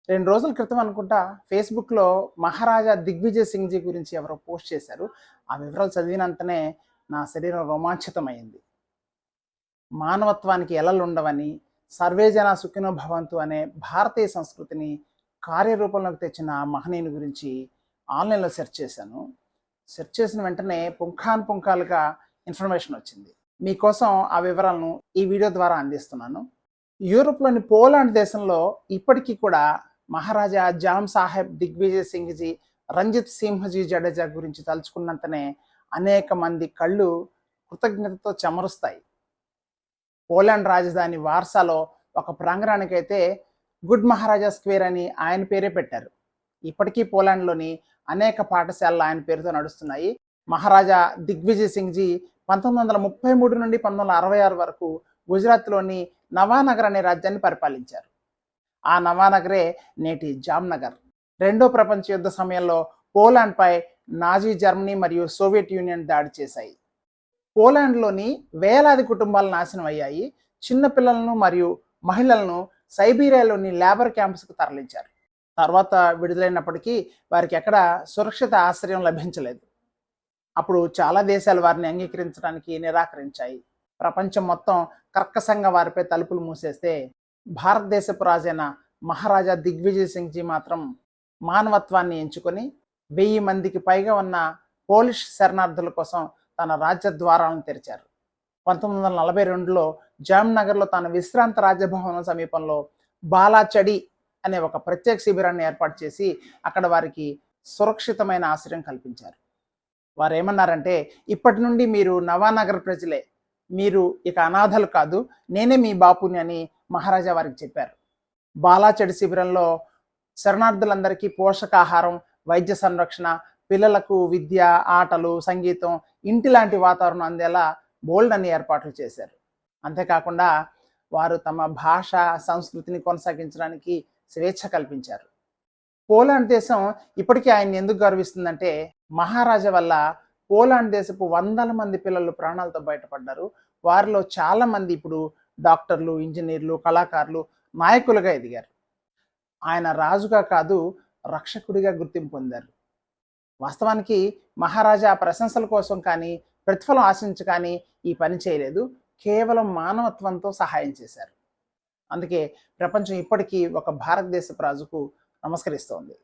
2 రోజుల క్రితం అనుకుంటా ఫేస్‌బుక్‌లో మహారాజా దిగ్విజయ్ సింగ్‌జీ గురించి ఎవరో పోస్ట్ చేశారు. ఆ వివరాలు చదివినంతనే నా శరీరం రోమాంచితమైంది. మానవత్వానికి ఎలలుండవని, సర్వే జన సుఖినో భవంతు అనే భారతీయ సంస్కృతిని కార్యరూపంలోకి తెచ్చిన ఆ మహనీయుని గురించి ఆన్‌లైన్‌లో సెర్చ్ చేశాను. సెర్చ్ చేసిన వెంటనే పుంఖానుపుంఖాలుగా ఇన్ఫర్మేషన్ వచ్చింది. మీకోసం ఆ వివరాలను ఈ వీడియో ద్వారా అందిస్తున్నాను. యూరోప్‌లోని పోలాండ్ దేశంలో ఇప్పటికీ కూడా మహారాజా జామ్ సాహెబ్ దిగ్విజయ్ సింగ్‌జీ, రంజిత్ సింహజీ జడేజా గురించి తలుచుకున్నంతనే అనేక మంది కళ్ళు కృతజ్ఞతతో చెమరుస్తాయి. పోలాండ్ రాజధాని వార్సాలో ఒక ప్రాంగణానికైతే గుడ్ మహారాజా స్క్వేర్ అని ఆయన పేరే పెట్టారు. ఇప్పటికీ పోలాండ్లోని అనేక పాఠశాలలు ఆయన పేరుతో నడుస్తున్నాయి. మహారాజా దిగ్విజయ్ సింగ్‌జీ 1933 నుండి 1966 వరకు గుజరాత్లోని నవానగర్ అనే రాజ్యాన్ని పరిపాలించారు. ఆ నవానగరే నేటి జామ్నగర్. రెండో ప్రపంచ యుద్ధ సమయంలో పోలాండ్పై నాజీ జర్మనీ మరియు సోవియట్ యూనియన్ దాడి చేశాయి. పోలాండ్లోని వేలాది కుటుంబాలు నాశనం అయ్యాయి. చిన్నపిల్లలను మరియు మహిళలను సైబీరియాలోని లేబర్ క్యాంప్స్కు తరలించారు. తర్వాత విడుదలైనప్పటికీ వారికి ఎక్కడ సురక్షిత ఆశ్రయం లభించలేదు. అప్పుడు చాలా దేశాలు వారిని అంగీకరించడానికి నిరాకరించాయి. ప్రపంచం మొత్తం కర్కశంగా వారిపై తలుపులు మూసేస్తే భారతదేశపు రాజైన మహారాజా దిగ్విజయ్ సింగ్‌జీ మాత్రం మానవత్వాన్ని ఎంచుకొని 1000 మందికి పైగా ఉన్న పోలిష్ శరణార్థుల కోసం తన రాజ్య ద్వారాలను తెరిచారు. 1942లో జామ్నగర్లో తన విశ్రాంత రాజభవనం సమీపంలో బాలాచడి అనే ఒక ప్రత్యేక శిబిరాన్ని ఏర్పాటు చేసి అక్కడ వారికి సురక్షితమైన ఆశ్రయం కల్పించారు. వారు ఏమన్నారంటే, ఇప్పటి నుండి మీరు నవానగర్ ప్రజలే, మీరు ఇక అనాథలు కాదు, నేనే మీ బాపుని అని మహారాజా వారికి చెప్పారు. బాలాచడి శిబిరంలో శరణార్థులందరికీ పోషకాహారం, వైద్య సంరక్షణ, పిల్లలకు విద్య, ఆటలు, సంగీతం, ఇంటి లాంటి వాతావరణం అందేలా బోల్డ్ అని ఏర్పాట్లు చేశారు. అంతేకాకుండా వారు తమ భాష, సంస్కృతిని కొనసాగించడానికి స్వేచ్ఛ కల్పించారు. పోలాండ్ దేశం ఇప్పటికీ ఆయన్ని ఎందుకు గర్విస్తుందంటే, మహారాజా వల్ల పోలాండ్ దేశపు వందల మంది పిల్లలు ప్రాణాలతో బయటపడ్డారు. వారిలో చాలా మంది ఇప్పుడు డాక్టర్లు, ఇంజనీర్లు, కళాకారులు, నాయకులుగా ఎదిగారు. ఆయన రాజుగా కాదు, రక్షకుడిగా గుర్తింపు పొందారు. వాస్తవానికి మహారాజా ప్రశంసల కోసం కానీ, ప్రతిఫలం ఆశించి కానీ ఈ పని చేయలేదు. కేవలం మానవత్వంతో సహాయం చేశారు. అందుకే ప్రపంచం ఇప్పటికీ ఒక భారతదేశపు రాజుకు నమస్కరిస్తోంది.